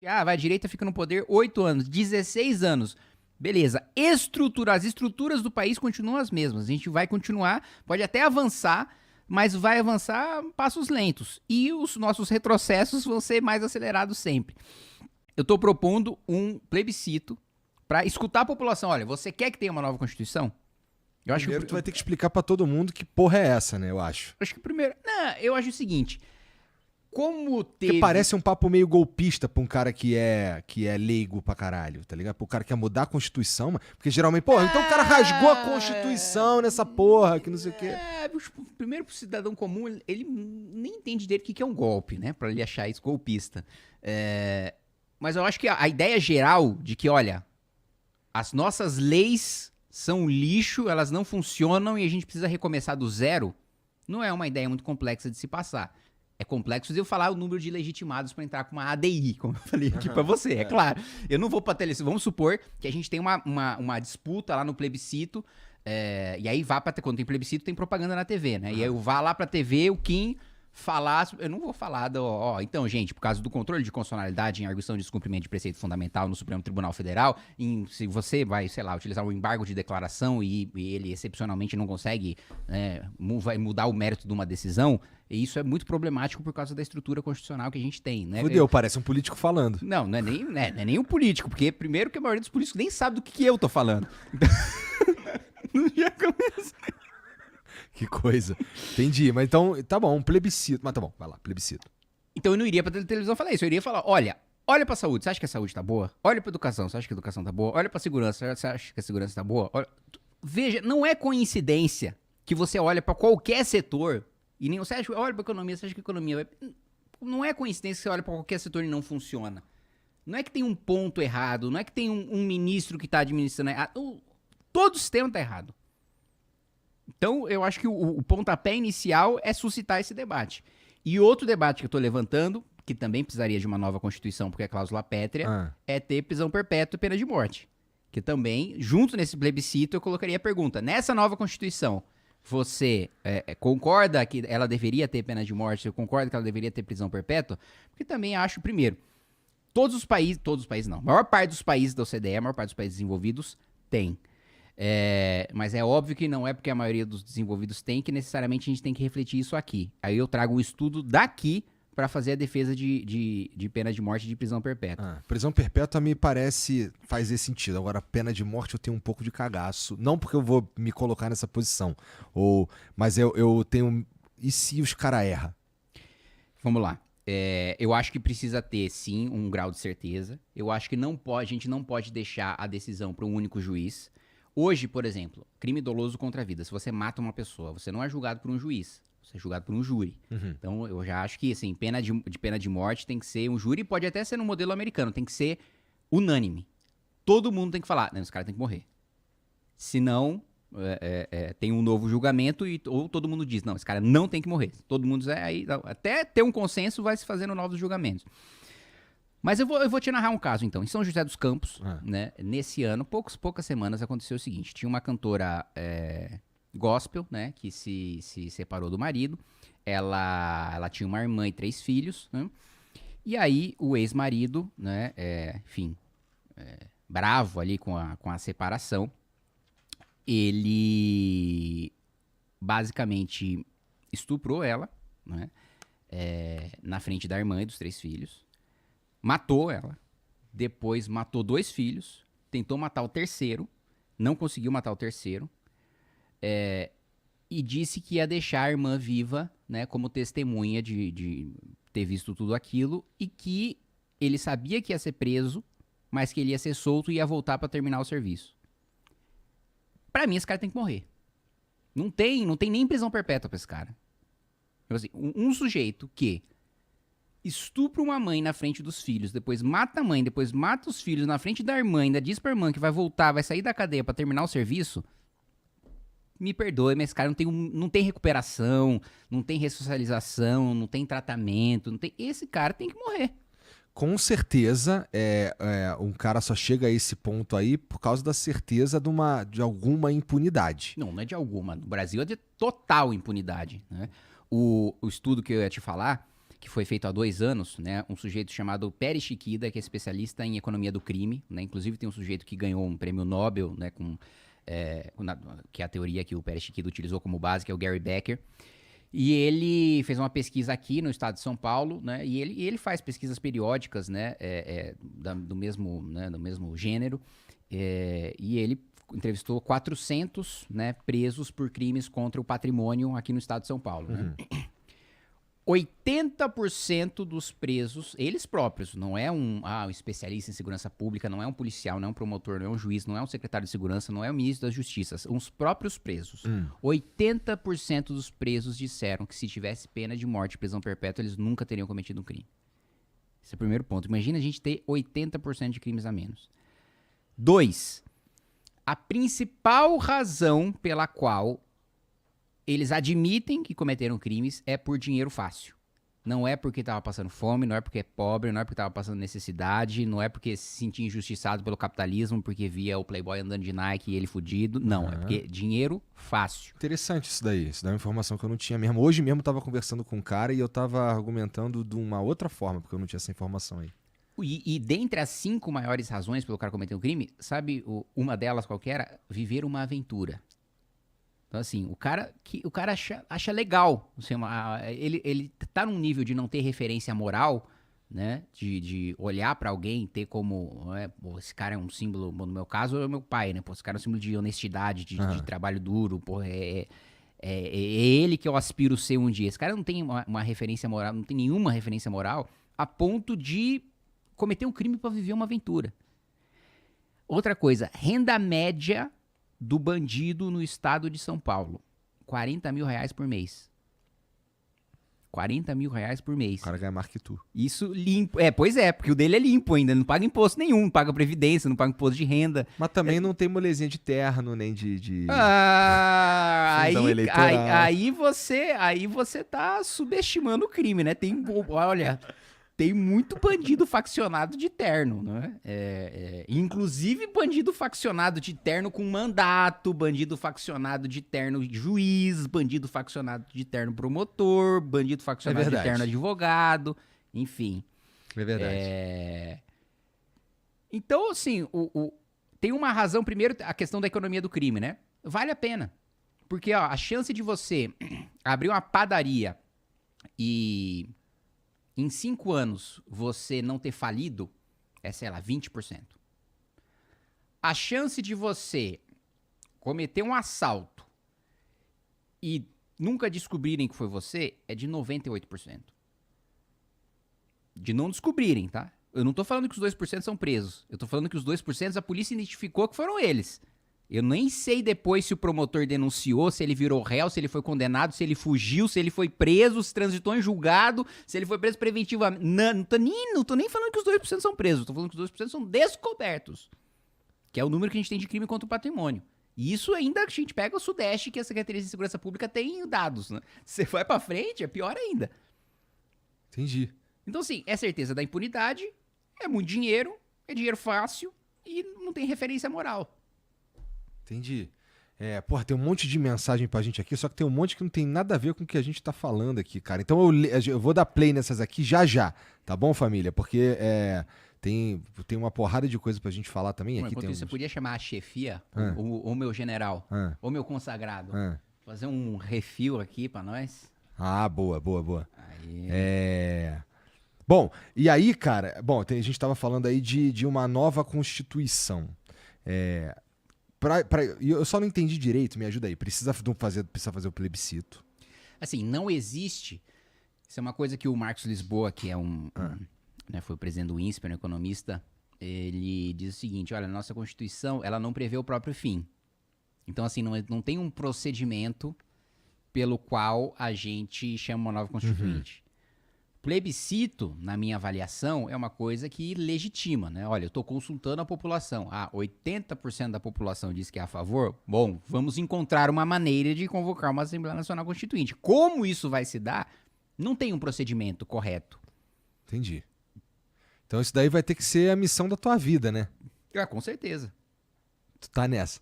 Ah, vai, a direita fica no poder 8 anos, 16 anos. Beleza. As estruturas do país continuam as mesmas. A gente vai continuar, pode até avançar, mas vai avançar a passos lentos. E os nossos retrocessos vão ser mais acelerados sempre. Eu tô propondo um plebiscito para escutar a população. Olha, você quer que tenha uma nova Constituição? Eu acho Primeiro que tu vai ter que explicar pra todo mundo que porra é essa, né, eu acho. primeiro, não, eu acho o seguinte, como Porque teve parece um papo meio golpista pra um cara que é leigo pra caralho, tá ligado? Pro cara que quer mudar a Constituição, mano. Porque geralmente, porra, então o cara rasgou a Constituição nessa porra, que não sei o quê. Primeiro pro cidadão comum, ele nem entende direito o que é um golpe, né? Pra ele achar isso golpista. Mas eu acho que a ideia geral de que, olha, as nossas leis são um lixo, elas não funcionam e a gente precisa recomeçar do zero, não é uma ideia muito complexa de se passar. É complexo de eu falar o número de legitimados para entrar com uma ADI, como eu falei aqui para você, é claro. Eu não vou para telecine. Vamos supor que a gente tem uma disputa lá no plebiscito, e aí quando tem plebiscito tem propaganda na TV, né? E aí eu vá lá pra TV, o Kim falar, eu não vou falar então, gente, por causa do controle de constitucionalidade em arguição de descumprimento de preceito fundamental no Supremo Tribunal Federal, se você vai, sei lá, utilizar um embargo de declaração e ele excepcionalmente não consegue vai mudar o mérito de uma decisão, e isso é muito problemático por causa da estrutura constitucional que a gente tem, né? Fudeu, parece um político falando. Não é nem um político, porque primeiro que a maioria dos políticos nem sabe do que eu tô falando. Não já começa. Que coisa. Entendi, mas então, tá bom, um plebiscito. Mas tá bom, vai lá, plebiscito. Então eu não iria pra televisão falar isso, eu iria falar, olha pra saúde, você acha que a saúde tá boa? Olha pra educação, você acha que a educação tá boa? Olha pra segurança, você acha que a segurança tá boa? Veja, não é coincidência que você olha pra qualquer setor e nem você olha pra economia, você acha que a economia vai... Não é coincidência que você olha pra qualquer setor e não funciona. Não é que tem um ponto errado, não é que tem um ministro que tá administrando errado. Todo o sistema tá errado. Então, eu acho que o pontapé inicial é suscitar esse debate. E outro debate que eu estou levantando, que também precisaria de uma nova Constituição, porque é cláusula pétrea, é ter prisão perpétua e pena de morte. Que também, junto nesse plebiscito, eu colocaria a pergunta, nessa nova Constituição, você concorda que ela deveria ter pena de morte, você concorda que ela deveria ter prisão perpétua? Porque também acho, primeiro, todos os países não, a maior parte dos países da OCDE, a maior parte dos países desenvolvidos tem. Mas é óbvio que não é porque a maioria dos desenvolvidos tem que necessariamente a gente tem que refletir isso aqui. Aí eu trago um estudo daqui para fazer a defesa de pena de morte e de prisão perpétua. Prisão perpétua me parece faz esse sentido. Agora, pena de morte eu tenho um pouco de cagaço. Não porque eu vou me colocar nessa posição. Mas eu tenho... E se os caras erram? Vamos lá. Eu acho que precisa ter, sim, um grau de certeza. Eu acho que a gente não pode deixar a decisão para um único juiz. Hoje, por exemplo, crime doloso contra a vida. Se você mata uma pessoa, você não é julgado por um juiz. Você é julgado por um júri. Uhum. Então, eu já acho que, assim, pena de morte tem que ser um júri, pode até ser no modelo americano, tem que ser unânime. Todo mundo tem que falar, não, esse cara tem que morrer. Senão, tem um novo julgamento ou todo mundo diz, não, esse cara não tem que morrer. Todo mundo diz, aí, até ter um consenso vai se fazendo novos julgamentos. Mas eu vou te narrar um caso, então. Em São José dos Campos, né, nesse ano, poucas semanas, aconteceu o seguinte. Tinha uma cantora gospel, né, que se separou do marido. Ela tinha uma irmã e 3 filhos, né? E aí, o ex-marido, né, bravo ali com a separação, ele basicamente estuprou ela, né, na frente da irmã e dos 3 filhos. Matou ela, depois matou 2 filhos, tentou matar o terceiro, não conseguiu matar o terceiro, e disse que ia deixar a irmã viva, né, como testemunha de ter visto tudo aquilo, e que ele sabia que ia ser preso, mas que ele ia ser solto e ia voltar pra terminar o serviço. Pra mim, esse cara tem que morrer. Não tem nem prisão perpétua pra esse cara. Assim, um sujeito que estupra uma mãe na frente dos filhos, depois mata a mãe, depois mata os filhos na frente da irmã, ainda diz pra irmã que vai voltar, vai sair da cadeia pra terminar o serviço, me perdoe, mas esse cara não tem recuperação, não tem ressocialização, não tem tratamento, esse cara tem que morrer. Com certeza, um cara só chega a esse ponto aí por causa da certeza de alguma impunidade. Não é de alguma. No Brasil é de total impunidade, né? O estudo que eu ia te falar, que foi feito há 2 anos, né? Um sujeito chamado Peri Shikkida, que é especialista em economia do crime, né? Inclusive tem um sujeito que ganhou um prêmio Nobel, né? Que é a teoria que o Peri Shikkida utilizou como base, que é o Gary Becker. E ele fez uma pesquisa aqui no estado de São Paulo, né? E ele faz pesquisas periódicas, né? Do mesmo gênero. E ele entrevistou 400, né, presos por crimes contra o patrimônio aqui no estado de São Paulo, né? 80% dos presos, eles próprios, não é um especialista em segurança pública, não é um policial, não é um promotor, não é um juiz, não é um secretário de segurança, não é o ministro da Justiça, são os próprios presos. 80% dos presos disseram que se tivesse pena de morte, prisão perpétua, eles nunca teriam cometido um crime. Esse é o primeiro ponto. Imagina a gente ter 80% de crimes a menos. 2. A principal razão pela qual eles admitem que cometeram crimes é por dinheiro fácil. Não é porque estava passando fome, não é porque é pobre, não é porque estava passando necessidade, não é porque se sentia injustiçado pelo capitalismo, porque via o Playboy andando de Nike e ele fudido. Não, é porque dinheiro fácil. Interessante isso daí. Isso daí é uma informação que eu não tinha mesmo. Hoje mesmo eu tava conversando com um cara e eu tava argumentando de uma outra forma, porque eu não tinha essa informação aí. E dentre as 5 maiores razões pelo cara cometer um crime, sabe uma delas qual que era? Viver uma aventura. Então, assim, o cara acha legal. Assim, ele tá num nível de não ter referência moral, né? De olhar pra alguém, ter como. Esse cara é um símbolo. Bom, no meu caso, é o meu pai, né? Pô, esse cara é um símbolo de honestidade, de trabalho duro. Pô, é ele que eu aspiro ser um dia. Esse cara não tem uma referência moral, não tem nenhuma referência moral a ponto de cometer um crime pra viver uma aventura. Outra coisa, renda média do bandido no estado de São Paulo. R$40 mil por mês. R$40 mil por mês. O cara ganha mais que tu. Isso limpo. Pois é, porque o dele é limpo ainda. Não paga imposto nenhum, não paga previdência, não paga imposto de renda. Mas também não tem molezinha de terno, nem de... Aí você tá subestimando o crime, né? Olha... Tem muito bandido faccionado de terno, né? Inclusive bandido faccionado de terno com mandato, bandido faccionado de terno juiz, bandido faccionado de terno promotor, bandido faccionado de terno advogado, enfim. É verdade. Então, assim, tem uma razão, primeiro, a questão da economia do crime, né? Vale a pena. Porque a chance de você abrir uma padaria e... em 5 anos, você não ter falido é, sei lá, 20%. A chance de você cometer um assalto e nunca descobrirem que foi você é de 98%. De não descobrirem, tá? Eu não tô falando que os 2% são presos. Eu tô falando que os 2% a polícia identificou que foram eles. Eu nem sei depois se o promotor denunciou, se ele virou réu, se ele foi condenado, se ele fugiu, se ele foi preso, se transitou em julgado, se ele foi preso preventivamente. Não tô nem falando que os 2% são presos, tô falando que os 2% são descobertos. Que é o número que a gente tem de crime contra o patrimônio. E isso ainda a gente pega o Sudeste, que a Secretaria de Segurança Pública tem dados, né? Se você vai pra frente, é pior ainda. Entendi. Então, assim, é certeza da impunidade, é muito dinheiro, é dinheiro fácil e não tem referência moral. Entendi. Porra, tem um monte de mensagem pra gente aqui, só que tem um monte que não tem nada a ver com o que a gente tá falando aqui, cara. Então eu vou dar play nessas aqui já, tá bom, família? Porque tem uma porrada de coisa pra gente falar também. Aqui Enquanto tem isso, você podia chamar a chefia, ou meu general, ou meu consagrado, fazer um refil aqui pra nós. Ah, boa. Aí... Bom, e aí, cara, a gente tava falando aí de uma nova Constituição. Eu só não entendi direito, me ajuda aí. Precisa fazer o plebiscito. Assim, não existe. Isso é uma coisa que o Marcos Lisboa, que é foi o presidente do INSPER, um economista, ele diz o seguinte: olha, a nossa Constituição, ela não prevê o próprio fim. Então, assim, não tem um procedimento pelo qual a gente chama uma nova Constituinte. Plebiscito, na minha avaliação, é uma coisa que legitima, né? Olha, eu estou consultando a população. 80% da população diz que é a favor. Bom, vamos encontrar uma maneira de convocar uma Assembleia Nacional Constituinte. Como isso vai se dar, não tem um procedimento correto. Entendi. Então isso daí vai ter que ser a missão da tua vida, né? Com certeza. Tu tá nessa.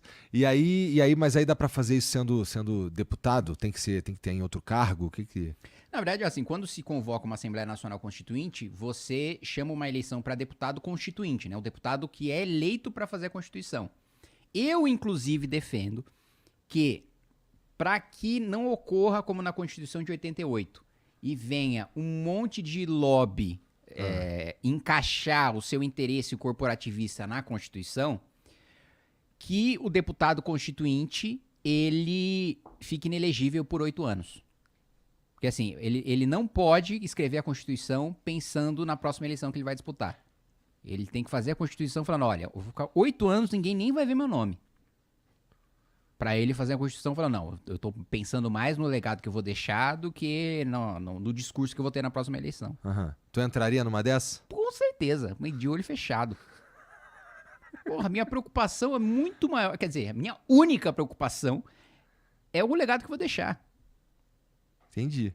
Mas aí dá pra fazer isso sendo deputado? Tem que ter em outro cargo? O que? Na verdade, assim, quando se convoca uma Assembleia Nacional Constituinte, você chama uma eleição para deputado constituinte, né? O deputado que é eleito para fazer a Constituição. Eu, inclusive, defendo que, para que não ocorra como na Constituição de 88 e venha um monte de lobby encaixar o seu interesse corporativista na Constituição, que o deputado constituinte ele fique inelegível por 8 anos. Porque assim, ele não pode escrever a Constituição pensando na próxima eleição que ele vai disputar. Ele tem que fazer a Constituição falando, olha, eu vou ficar 8 anos, ninguém nem vai ver meu nome. Pra ele fazer a Constituição falando, não, eu tô pensando mais no legado que eu vou deixar do que no discurso que eu vou ter na próxima eleição. Aham. Tu entraria numa dessa? Com certeza, de olho fechado. Porra, minha preocupação é muito maior. Quer dizer, a minha única preocupação é o legado que eu vou deixar. Entendi.